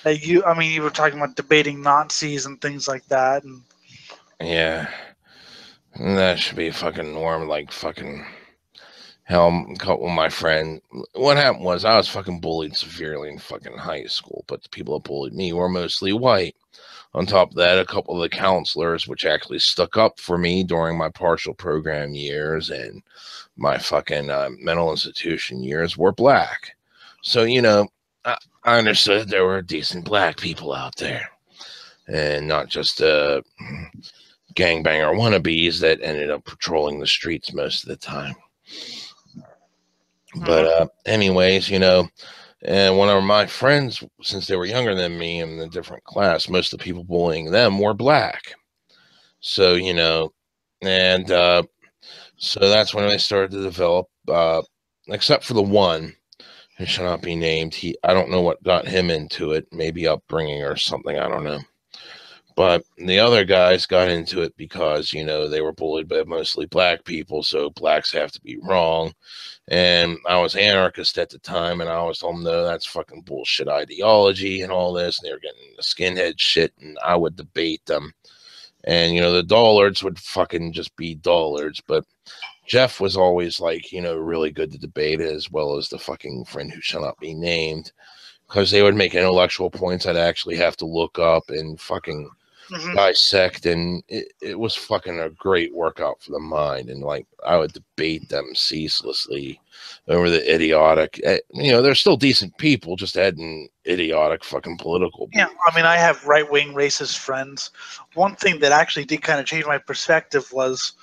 I mean, you were talking about debating Nazis and things like that, and Yeah, that should be fucking norm. Like fucking hell, a couple of my friend. What happened was I was fucking bullied severely in fucking high school, but the people that bullied me were mostly white. On top of that, a couple of the counselors, which actually stuck up for me during my partial program years and my fucking mental institution years, were black. So, I understood there were decent black people out there and not just gangbanger wannabes that ended up patrolling the streets most of the time. But, mhm. anyways, and one of my friends, since they were younger than me in a different class, most of the people bullying them were black. So, and so that's when I started to develop, except for the one who shall not be named. I don't know what got him into it, maybe upbringing or something, I don't know. But the other guys got into it because, they were bullied by mostly black people, so blacks have to be wrong. And I was anarchist at the time, and I always told them, no, that's fucking bullshit ideology and all this. And they were getting the skinhead shit, and I would debate them. And, the dullards would fucking just be dullards. But Jeff was always like, really good to debate, as well as the fucking friend who shall not be named, because they would make intellectual points I'd actually have to look up and fucking Mhm. dissect, and it was fucking a great workout for the mind. And like I would debate them ceaselessly over the idiotic, they're still decent people, just adding idiotic fucking political Yeah, beliefs. I mean, I have right wing racist friends. One thing that actually did kind of change my perspective was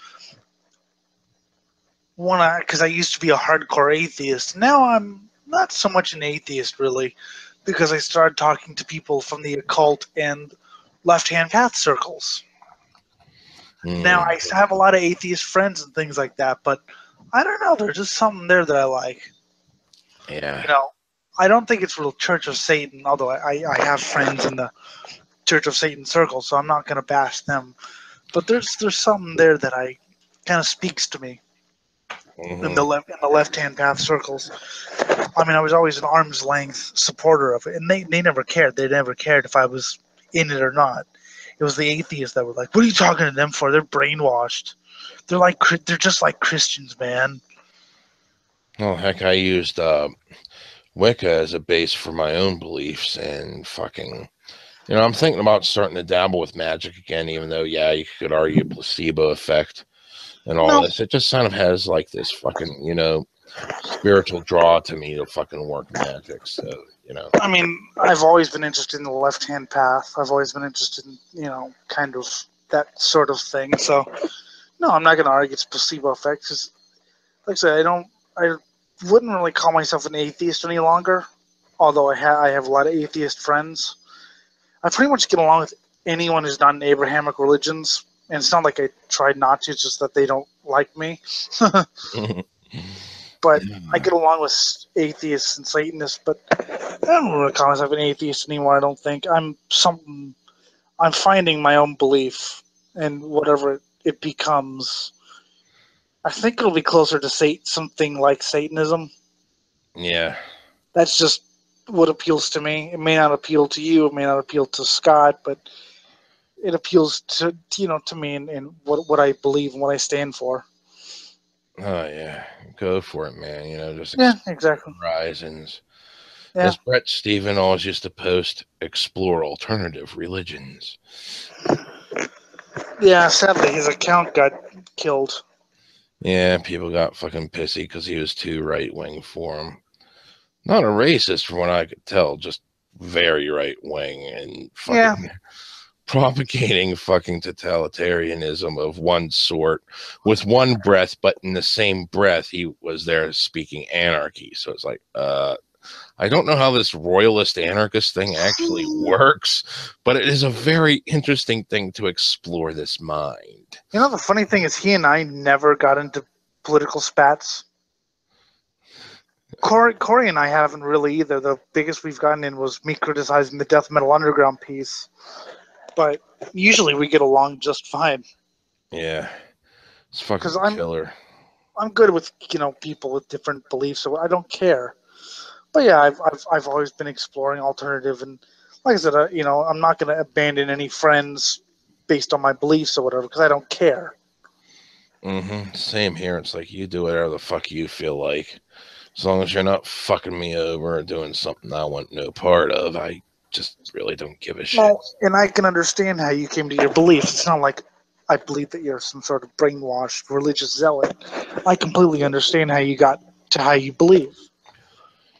because I used to be a hardcore atheist. Now I'm not so much an atheist really, because I started talking to people from the occult and left hand path circles. Now Mm, I still have a lot of atheist friends and things like that, but I don't know. There's just something there that I like. yeah. You know, I don't think it's real Church of Satan, although I have friends in the Church of Satan circle, so I'm not going to bash them. But there's something there that I kind of speaks to me Hmm. in the left hand path circles. I mean, I was always an arm's length supporter of it, and they never cared. They never cared if I was in it or not. It was the atheists that were like, "What are you talking to them for? They're brainwashed. They're just like Christians, man." Oh heck, I used Wicca as a base for my own beliefs, and fucking, I'm thinking about starting to dabble with magic again, even though, yeah, you could argue placebo effect and all No, this. It just kind of has like this fucking, spiritual draw to me to fucking work magic. So, I mean, I've always been interested in the left hand path. I've always been interested in kind of that sort of thing. So no, I'm not going to argue it's placebo effect. 'Cause, like I said, I wouldn't really call myself an atheist any longer. Although I have a lot of atheist friends. I pretty much get along with anyone who's not in Abrahamic religions, and it's not like I tried not to. It's just that they don't like me. But I get along with atheists and Satanists. But I don't really call myself an atheist anymore. I don't think I'm something. I'm finding my own belief, and whatever it becomes, I think it'll be closer to something like Satanism. yeah. That's just what appeals to me. It may not appeal to you. It may not appeal to Scott, but it appeals to to me and what I believe and what I stand for. Oh yeah, go for it, man. Just Yeah, explore exactly. horizons. Yeah, As Brett Stephen always used to post, explore alternative religions. yeah. Sadly, his account got killed. Yeah, people got fucking pissy because he was too right wing for him. Not a racist, from what I could tell, just very right wing and Yeah, fucking propagating fucking totalitarianism of one sort with one breath, but in the same breath, he was there speaking anarchy. So it's like, I don't know how this royalist anarchist thing actually works, but it is a very interesting thing to explore this mind. the funny thing is, he and I never got into political spats. Corey and I haven't really either. The biggest we've gotten in was me criticizing the Death Metal Underground piece, but usually we get along just fine Yeah, it's because fucking killer. I'm good with people with different beliefs, so I don't care. But yeah, I've always been exploring alternative and like I said, I'm not going to abandon any friends based on my beliefs or whatever because I don't care. Same here. It's like you do whatever the fuck you feel like. As long as you're not fucking me over or doing something I want no part of, I just really don't give a shit. No, and I can understand how you came to your beliefs. It's not like I believe that you're some sort of brainwashed religious zealot. I completely understand how you got to how you believe.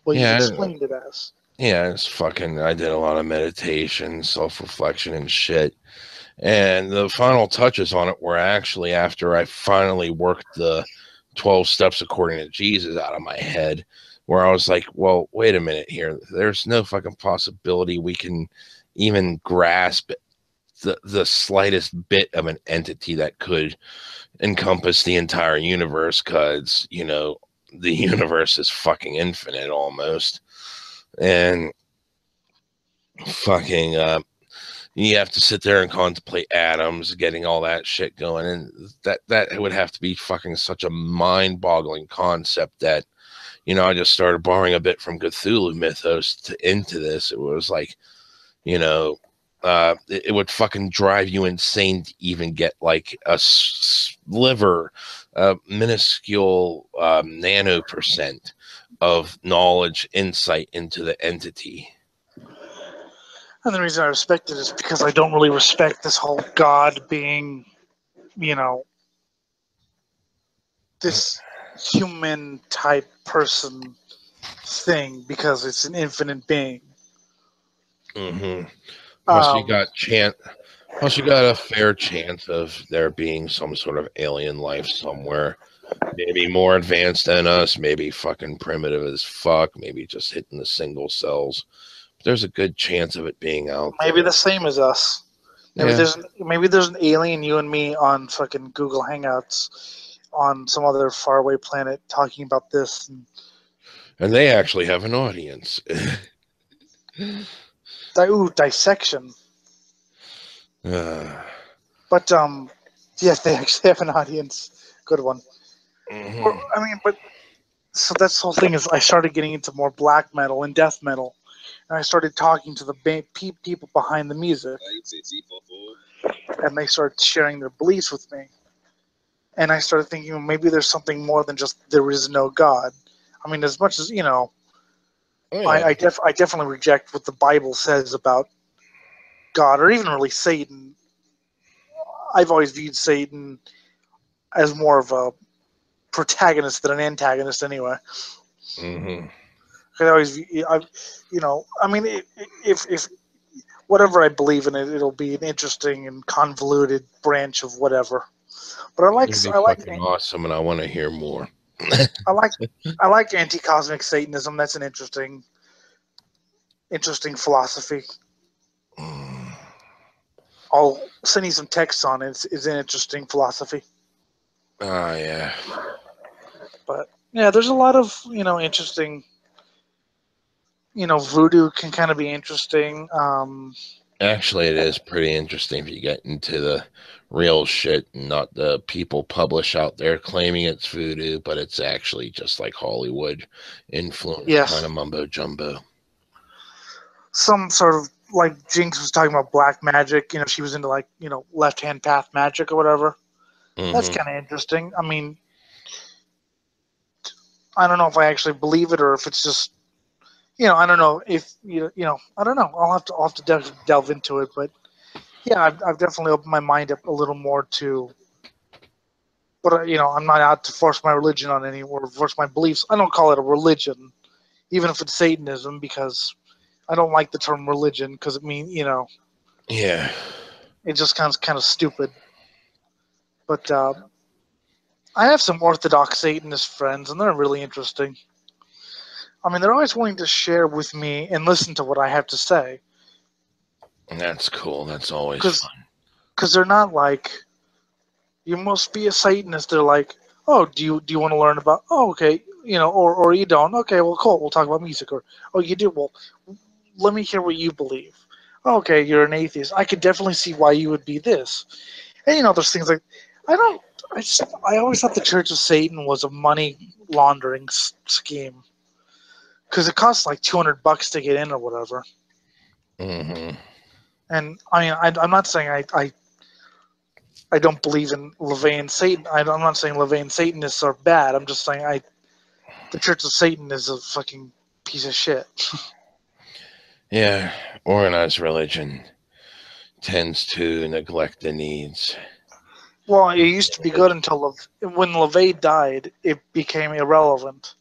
Well, you've Yeah, explained it as. yeah, it's fucking. I did a lot of meditation, self reflection, and shit. And the final touches on it were actually after I finally worked the 12 steps according to Jesus out of my head, where I was like, well, wait a minute here. There's no fucking possibility we can even grasp the slightest bit of an entity that could encompass the entire universe because, the universe is fucking infinite almost. And fucking you have to sit there and contemplate atoms, getting all that shit going, and that would have to be fucking such a mind-boggling concept that I just started borrowing a bit from Cthulhu mythos into this. It was like, it would fucking drive you insane to even get like a sliver, a minuscule nano percent of knowledge, insight into the entity. And the reason I respect it is because I don't really respect this whole God being, you know, this human type person thing because it's an infinite being. Mm-hmm. Plus, Um, you got a fair chance of there being some sort of alien life somewhere. Maybe more advanced than us, maybe fucking primitive as fuck, maybe just hitting the single cells. But there's a good chance of it being out maybe there. the same as us. Yeah. Maybe there's an alien you and me on fucking Google Hangouts on some other faraway planet talking about this. And they actually have an audience. Dissection. uh, But yes, they actually have an audience. Good one. Or, mhm. I mean, but so that's the whole thing is I started getting into more black metal and death metal, and I started talking to the people behind the music, and they started sharing their beliefs with me. And I started thinking, well, maybe there's something more than just there is no God. I mean, as much as Oh, yeah. I definitely reject what the Bible says about God or even really Satan. I've always viewed Satan as more of a protagonist than an antagonist, anyway. Mm-hmm. I always, I mean, if whatever I believe in it, it'll be an interesting and convoluted branch of whatever. But It's going to be I like, fucking awesome, and I want to hear more. I like, I like anti-cosmic Satanism. That's an interesting philosophy. Mm. I'll send you some texts on it. It's an interesting philosophy. Oh, yeah. But yeah, there's a lot of interesting. Voodoo can kind of be interesting. Actually, it is pretty interesting if you get into the real shit and not the people publish out there claiming it's voodoo, but it's actually just like Hollywood influenced kind Yes, of mumbo jumbo. some sort of like Jinx was talking about black magic. She was into like left hand path magic or whatever. That's Mm-hmm. kind of interesting. I mean, I don't know if I actually believe it or if it's just I don't know if I don't know. I'll have to delve into it, but yeah, I've definitely opened my mind up a little more to. But I'm not out to force my religion on anyone or force my beliefs. I don't call it a religion, even if it's Satanism, because I don't like the term religion because it means Yeah. it just kind of stupid. But I have some Orthodox Satanist friends, and they're really interesting. I mean, they're always willing to share with me and listen to what I have to say That's cool. That's always because fun. they're not like you must be a Satanist. They're like, oh, do you want to learn about? Oh, okay, or you don't. Okay, well, cool. We'll talk about music. Or oh, you do. Well, let me hear what you believe. Okay, you're an atheist. I could definitely see why you would be this. And there's things like I don't. I always thought the Church of Satan was a money laundering scheme because it costs like $200 to get in or whatever. Mm-hmm. And I mean, I'm not saying I don't believe in Levian Satan. I'm not saying Levian Satanists are bad. I'm just saying the Church of Satan is a fucking piece of shit. Yeah, organized religion tends to neglect the needs. Well, it used to be good until when LaVey died, it became irrelevant.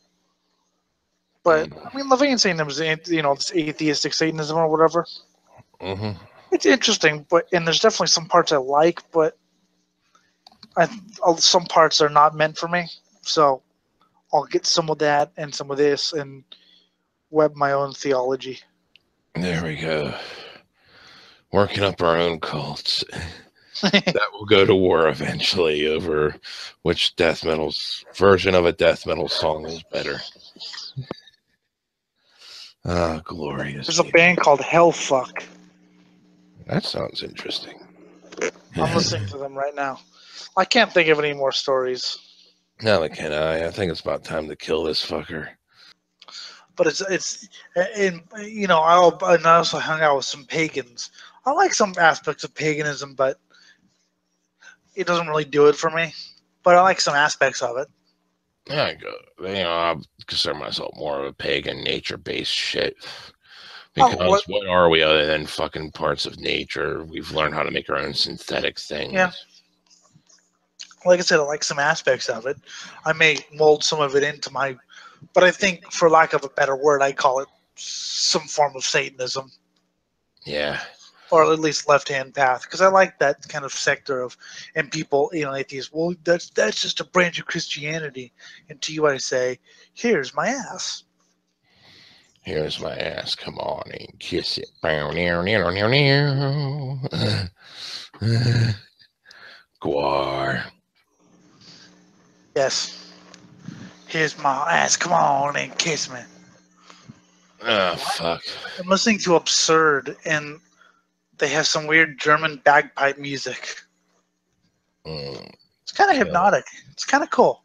But Mm. I mean, LaVey Satanism is, this atheistic Satanism or whatever. Mm-hmm. It's interesting, and there's definitely some parts I like, but some parts are not meant for me. So I'll get some of that and some of this and web my own theology. There we go. Working up our own cults. That will go to war eventually over which death metal's version of a death metal song is better. Ah, glorious. There's a band called Hellfuck. That sounds interesting. I'm listening to them right now. I can't think of any more stories. Neither can I. I think it's about time to kill this fucker. But I also hung out with some pagans. I like some aspects of paganism, but it doesn't really do it for me. But I like some aspects of it. Yeah, I consider myself more of a pagan, nature-based shit. Because what are we other than fucking parts of nature? We've learned how to make our own synthetic things. Yeah. Like I said, I like some aspects of it. I may mold some of it into my, but I think, for lack of a better word, I call it some form of Satanism. Yeah. Or at least left-hand path, because I like that kind of sector of, and people, atheists. Well, that's just a branch of Christianity. And to you, I say, here's my ass. Here's my ass. Come on and kiss it. Gwar. Yes. Here's my ass. Come on and kiss me. Ah, fuck. I'm listening to Absurd, and they have some weird German bagpipe music. Mm, It's kind of hypnotic. It's kind of cool.